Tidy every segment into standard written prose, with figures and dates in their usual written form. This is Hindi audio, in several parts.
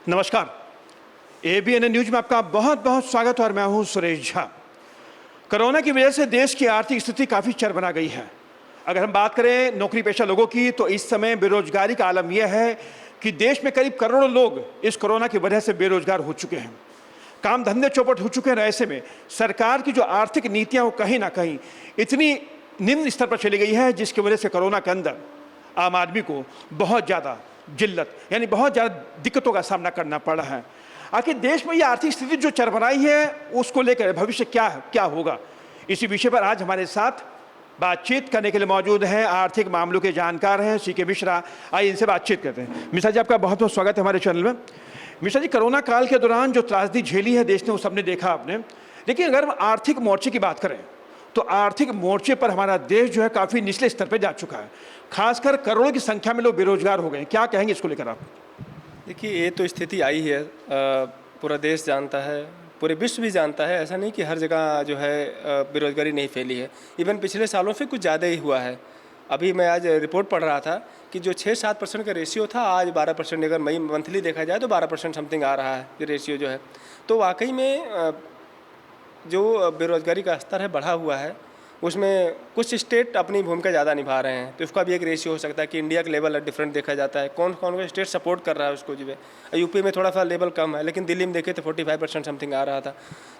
नमस्कार। एबीएन न्यूज में आपका बहुत बहुत स्वागत है और मैं हूं सुरेश झा। कोरोना की वजह से देश की आर्थिक स्थिति काफ़ी चरमरा गई है। अगर हम बात करें नौकरी पेशा लोगों की तो इस समय बेरोजगारी का आलम यह है कि देश में करीब करोड़ों लोग इस कोरोना की वजह से बेरोजगार हो चुके हैं। काम धंधे चौपट हो चुके हैं। ऐसे में सरकार की जो आर्थिक नीतियाँ वो कहीं ना कहीं इतनी निम्न स्तर पर चली गई है जिसकी वजह से कोरोना के अंदर आम आदमी को बहुत ज़्यादा जिल्लत यानी बहुत ज़्यादा दिक्कतों का सामना करना पड़ा है। आखिर देश में ये आर्थिक स्थिति जो चरमराई है उसको लेकर भविष्य क्या होगा, इसी विषय पर आज हमारे साथ बातचीत करने के लिए मौजूद हैं आर्थिक मामलों के जानकार हैं सीके मिश्रा। आइए इनसे बातचीत करते हैं। मिश्रा जी, आपका बहुत बहुत स्वागत है हमारे चैनल में। मिश्रा जी, कोरोना काल के दौरान जो त्रासदी झेली है देश ने वो सबने देखा आपने, लेकिन अगर हम आर्थिक मोर्चे की बात करें तो आर्थिक मोर्चे पर हमारा देश जो है काफ़ी निचले स्तर पर जा चुका है। खासकर करोड़ों की संख्या में लोग बेरोजगार हो गए। क्या कहेंगे इसको लेकर आप? देखिए, ये तो स्थिति आई है, पूरा देश जानता है, पूरे विश्व भी जानता है। ऐसा नहीं कि हर जगह जो है बेरोजगारी नहीं फैली है। इवन पिछले सालों से कुछ ज़्यादा ही हुआ है। अभी मैं आज रिपोर्ट पढ़ रहा था कि जो 6-7% का रेशियो था आज 12%, अगर मई मंथली देखा जाए तो 12% समथिंग आ रहा है ये रेशियो जो है। तो वाकई में जो बेरोजगारी का स्तर है बढ़ा हुआ है। उसमें कुछ स्टेट अपनी भूमिका ज़्यादा निभा रहे हैं, तो उसका भी एक रेशियो हो सकता है कि इंडिया का लेवल डिफरेंट देखा जाता है। कौन कौन का स्टेट सपोर्ट कर रहा है उसको जो है। यूपी में थोड़ा सा लेवल कम है, लेकिन दिल्ली में देखे तो 45% समथिंग आ रहा था।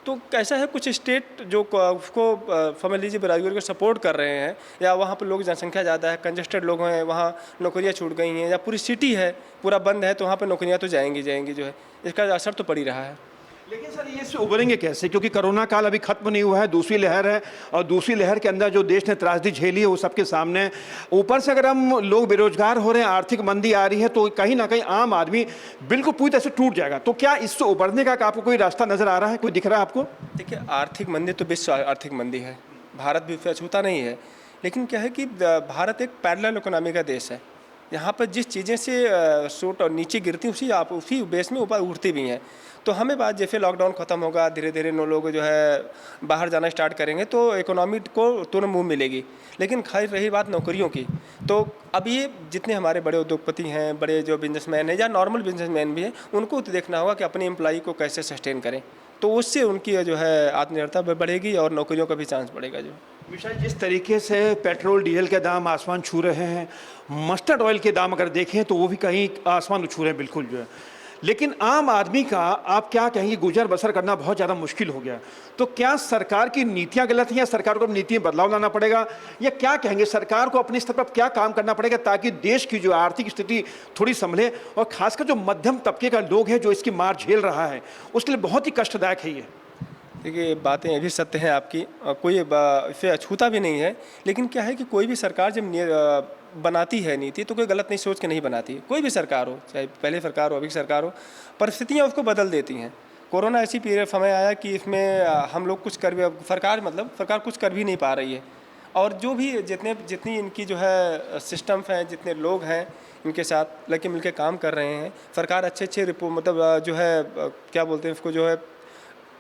तो कैसा है, कुछ स्टेट जो उसको समझ लीजिए बेरोजगारी को सपोर्ट कर रहे हैं, या वहाँ पर लोग जनसंख्या ज़्यादा है, कंजेस्टेड लोग हैं, वहाँ नौकरियाँ छूट गई हैं, या पूरी सिटी है पूरा बंद है, तो वहाँ पर नौकरियाँ तो जाएंगी जो है। इसका असर तो पड़ ही रहा है। लेकिन सर ये इससे उभरेंगे कैसे, क्योंकि कोरोना काल अभी खत्म नहीं हुआ है, दूसरी लहर है और दूसरी लहर के अंदर जो देश ने त्रासदी झेली है वो सबके सामने है। ऊपर से अगर हम लोग बेरोजगार हो रहे हैं, आर्थिक मंदी आ रही है, तो कहीं ना कहीं आम आदमी बिल्कुल पूरी तरह से टूट जाएगा। तो क्या इससे उभरने का आपको कोई रास्ता नजर आ रहा है, कोई दिख रहा है आपको? देखिए, आर्थिक मंदी तो विश्व आर्थिक मंदी है, भारत भी उससे अछूता नहीं है। लेकिन क्या है कि भारत एक पैरेलल इकोनॉमी का देश है। यहाँ पर जिस चीज़ें से सूट और नीचे गिरती उसी बेस में ऊपर उठती भी हैं। तो हमें बात, जैसे लॉकडाउन ख़त्म होगा, धीरे धीरे लोग जो है बाहर जाना स्टार्ट करेंगे तो इकोनॉमी को तुरंत मूव मिलेगी। लेकिन खैर रही बात नौकरियों की, तो अब ये जितने हमारे बड़े उद्योगपति हैं, बड़े जो बिजनेसमैन हैं या नॉर्मल बिजनेसमैन भी हैं, उनको तो देखना होगा कि अपने एम्प्लॉई को कैसे सस्टेन करें। तो उससे उनकी जो है आत्मनिर्भरता बढ़ेगी और नौकरियों का भी चांस बढ़ेगा। जो मिश्रा, जिस तरीके से पेट्रोल डीजल के दाम आसमान छू रहे हैं, मस्टर्ड ऑयल के दाम अगर देखें तो वो भी कहीं आसमान छू रहे हैं बिल्कुल जो है, लेकिन आम आदमी का आप क्या कहेंगे, गुजर बसर करना बहुत ज़्यादा मुश्किल हो गया। तो क्या सरकार की नीतियां गलत हैं या सरकार को नीति में बदलाव लाना पड़ेगा, या क्या कहेंगे सरकार को अपने स्तर पर क्या काम करना पड़ेगा ताकि देश की जो आर्थिक स्थिति थोड़ी संभले, और खासकर जो मध्यम तबके का लोग है जो इसकी मार झेल रहा है उसके लिए बहुत ही कष्टदायक है ये? देखिए, बातें ये भी सत्य हैं आपकी, कोई इसे अछूता भी नहीं है। लेकिन क्या है कि कोई भी सरकार जब बनाती है नीति तो कोई गलत नहीं सोच के नहीं बनाती। कोई भी सरकार हो, चाहे पहले सरकार हो अभी सरकार हो, परिस्थितियाँ उसको बदल देती हैं। कोरोना ऐसी पीरियड समय आया कि इसमें हम लोग कुछ कर भी, सरकार कुछ कर भी नहीं पा रही है। और जो भी जितनी इनकी जो है सिस्टम्स हैं, जितने लोग हैं इनके साथ लगे मिलके काम कर रहे हैं, सरकार अच्छे रिपोर्ट मतलब जो है क्या बोलते हैं उसको, जो है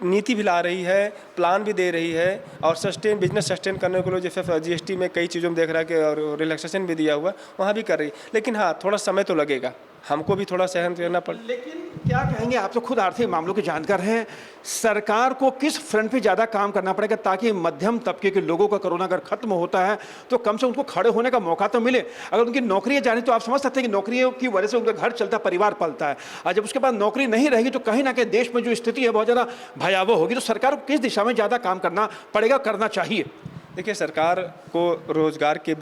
नीति भी ला रही है, प्लान भी दे रही है, और बिजनेस सस्टेन करने के लिए जैसे जीएसटी में कई चीज़ों में देख रहा है कि और रिलैक्सेशन भी दिया हुआ, वहाँ भी कर रही है। लेकिन हाँ, थोड़ा समय तो लगेगा, हमको भी थोड़ा सहन करना पड़े। लेकिन क्या कहेंगे, आप तो खुद आर्थिक मामलों के जानकार हैं, सरकार को किस फ्रंट पे ज़्यादा काम करना पड़ेगा ताकि मध्यम तबके के लोगों का कोरोना अगर खत्म होता है तो कम से उनको खड़े होने का मौका तो मिले। अगर उनकी नौकरियां जाने तो आप समझ सकते हैं कि नौकरियों की वजह से उनका घर चलता, परिवार पलता है, और जब उसके बाद नौकरी नहीं रहेगी तो कहीं ना कहीं देश में जो स्थिति है बहुत ज़्यादा भयावह होगी। तो सरकार को किस दिशा में ज़्यादा काम करना पड़ेगा, करना चाहिए? देखिए, सरकार को रोज़गार के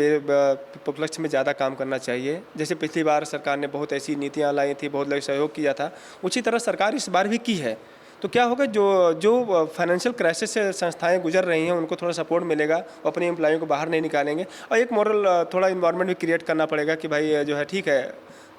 उपलक्ष्य में ज़्यादा काम करना चाहिए। जैसे पिछली बार सरकार ने बहुत ऐसी नीतियाँ लाई थी, बहुत लोग सहयोग किया था, उसी तरह सरकार इस बार भी की है। तो क्या होगा, जो फाइनेंशियल क्राइसिस से संस्थाएं गुजर रही हैं उनको थोड़ा सपोर्ट मिलेगा, अपने एम्प्लॉयों को बाहर नहीं निकालेंगे, और एक मॉरल थोड़ा इन्वायरमेंट भी क्रिएट करना पड़ेगा कि भाई जो है ठीक है,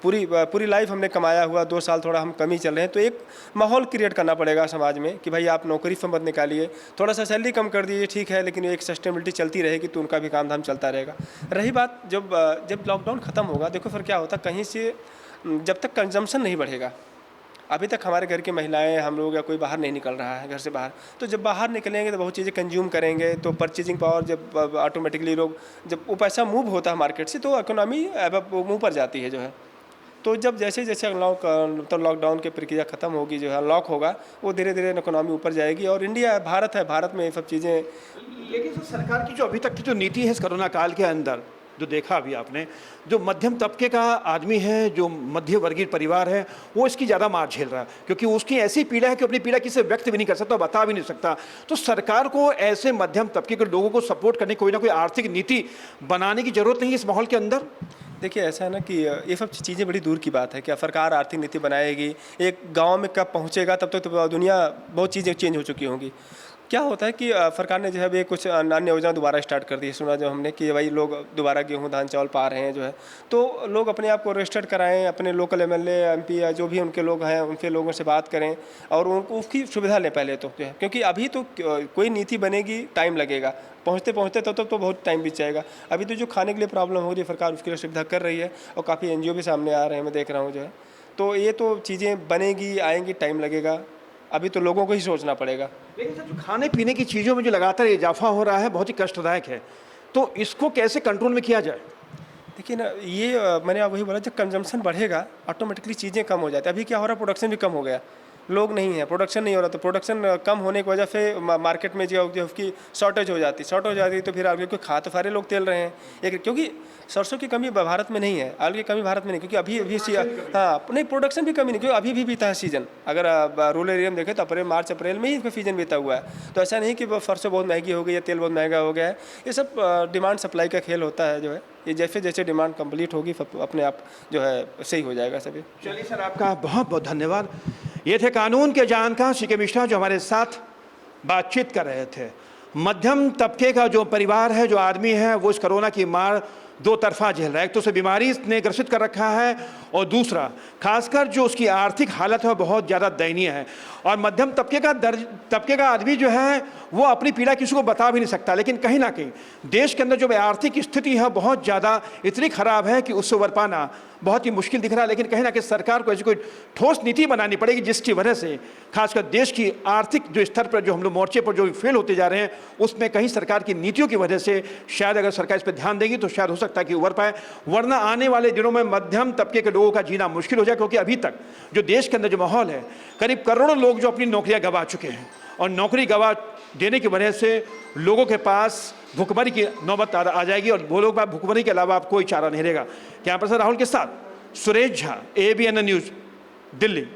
पूरी लाइफ हमने कमाया हुआ, 2 साल थोड़ा हम कम ही चल रहे हैं, तो एक माहौल क्रिएट करना पड़ेगा समाज में कि भाई आप नौकरी से मत निकालिए, थोड़ा सा सैलरी कम कर दीजिए, ठीक है, लेकिन एक सस्टेनेबिलिटी चलती रहेगी तो उनका भी काम धाम चलता रहेगा। रही बात जब लॉकडाउन ख़त्म होगा, देखो फिर क्या होता, कहीं से जब तक कंजम्पशन नहीं बढ़ेगा, अभी तक हमारे घर की महिलाएं, हम लोग या कोई बाहर नहीं निकल रहा है घर से बाहर, तो जब बाहर निकलेंगे तो बहुत चीज़ें कंज्यूम करेंगे, तो परचेजिंग पावर जब ऑटोमेटिकली लोग, जब वो पैसा मूव होता है मार्केट से तो इकोनॉमी मुँह पर जाती है जो है। तो जब जैसे जैसे तो लॉकडाउन की प्रक्रिया ख़त्म होगी, जो है अनलॉक होगा, वो धीरे धीरे इकोनॉमी ऊपर जाएगी। और इंडिया है, भारत में ये सब चीज़ें। लेकिन सर सरकार की जो अभी तक की जो नीति है इस कोरोना काल के अंदर, जो देखा अभी आपने, जो मध्यम तबके का आदमी है, जो मध्य वर्गीय परिवार है, वो इसकी ज़्यादा मार झेल रहा है, क्योंकि उसकी ऐसी पीड़ा है कि अपनी पीड़ा किसी से व्यक्त भी नहीं कर सकता, बता भी नहीं सकता। तो सरकार को ऐसे मध्यम तबके के लोगों को सपोर्ट करने कोई ना कोई आर्थिक नीति बनाने की जरूरत नहीं है इस माहौल के अंदर। देखिए ऐसा है ना कि ये सब चीज़ें बड़ी दूर की बात है। क्या सरकार आर्थिक नीति बनाएगी, एक गांव में कब पहुंचेगा, तब तक तो दुनिया बहुत चीज़ें चेंज हो चुकी होंगी। क्या होता है कि सरकार ने जो है कुछ अन्य योजना दोबारा स्टार्ट कर दी है। सुना जो हमने कि भाई लोग दोबारा गेहूं धान चावल पा रहे हैं जो है, तो लोग अपने आप को रजिस्टर्ड कराएं, अपने लोकल एमएलए एमपी या जो भी उनके लोग हैं उनके लोगों से बात करें और उनको उसकी सुविधा लें पहले तो जो है, क्योंकि अभी तो कोई नीति बनेगी टाइम लगेगा, पहुँचते पहुँचते तो बहुत टाइम बीत जाएगा। अभी तो जो खाने के लिए प्रॉब्लम हो रही है सरकार उसके लिए सुविधा कर रही है और काफ़ी एनजीओ भी सामने आ रहे हैं, मैं देख रहा हूँ जो है। तो ये तो चीज़ें बनेगी, आएंगी, टाइम लगेगा, अभी तो लोगों को ही सोचना पड़ेगा। लेकिन सर जो खाने पीने की चीज़ों में जो लगातार इजाफा हो रहा है बहुत ही कष्टदायक है, तो इसको कैसे कंट्रोल में किया जाए? देखिए ना, ये मैंने आप वही बोला, जब कंजम्पशन बढ़ेगा ऑटोमेटिकली चीज़ें कम हो जाती है। अभी क्या हो रहा है, प्रोडक्शन भी कम हो गया, लोग नहीं है, प्रोडक्शन नहीं हो रहा, तो प्रोडक्शन कम होने की वजह से मार्केट में जो उसकी शॉर्टेज हो जाती तो फिर आगे क्योंकि खा तो सारे लोग तेल रहे हैं एक, क्योंकि सरसों की कमी भारत में नहीं है, आलू की कमी भारत में नहीं, क्योंकि अभी हाँ नहीं, प्रोडक्शन भी कमी नहीं, क्योंकि अभी भी बीता है सीजन। अगर रूरल एरिया में देखें तो मार्च अप्रैल में ही इसका सीजन बीता हुआ है। तो ऐसा नहीं कि सरसों बहुत महंगी हो गई या तेल बहुत महंगा हो गया है, ये सब डिमांड सप्लाई का खेल होता है जो है। ये जैसे जैसे डिमांड कंप्लीट होगी अपने आप जो है सही हो जाएगा सभी। चलिए सर, आपका बहुत बहुत धन्यवाद। ये थे कानून के जानकार सीके मिश्रा जो हमारे साथ बातचीत कर रहे थे। मध्यम तबके का जो परिवार है, जो आदमी है, वो इस कोरोना की मार दो तरफा झेल रहा है। एक तो उसे बीमारी ने ग्रसित कर रखा है और दूसरा खासकर जो उसकी आर्थिक हालत है वो बहुत ज़्यादा दयनीय है। और मध्यम तबके का आदमी जो है वो अपनी पीड़ा किसी को बता भी नहीं सकता, लेकिन कहीं ना कहीं देश के अंदर जो आर्थिक स्थिति है बहुत ज़्यादा इतनी ख़राब है कि उससे उबर पाना बहुत ही मुश्किल दिख रहा है। लेकिन कहीं ना कहीं सरकार को ऐसी कोई ठोस नीति बनानी पड़ेगी जिसकी वजह से खासकर देश की आर्थिक जो स्तर पर जो हम लोग मोर्चे पर जो फेल होते जा रहे हैं उसमें कहीं सरकार की नीतियों की वजह से शायद अगर सरकार इस पर ध्यान देगी तो शायद हो सकता है कि उबर पाए, वरना आने वाले दिनों में मध्यम तबके के लोगों का जीना मुश्किल हो जाए। क्योंकि अभी तक जो देश के अंदर जो माहौल है, करीब करोड़ों लोग जो अपनी नौकरियां गंवा चुके हैं और नौकरी गंवा देने की वजह से लोगों के पास भुखमरी की नौबत आ जाएगी और वो लोग भुखमरी के अलावा आप कोई चारा नहीं रहेगा। कैमरा पर्सन राहुल के साथ सुरेश झा, ABN न्यूज़, दिल्ली।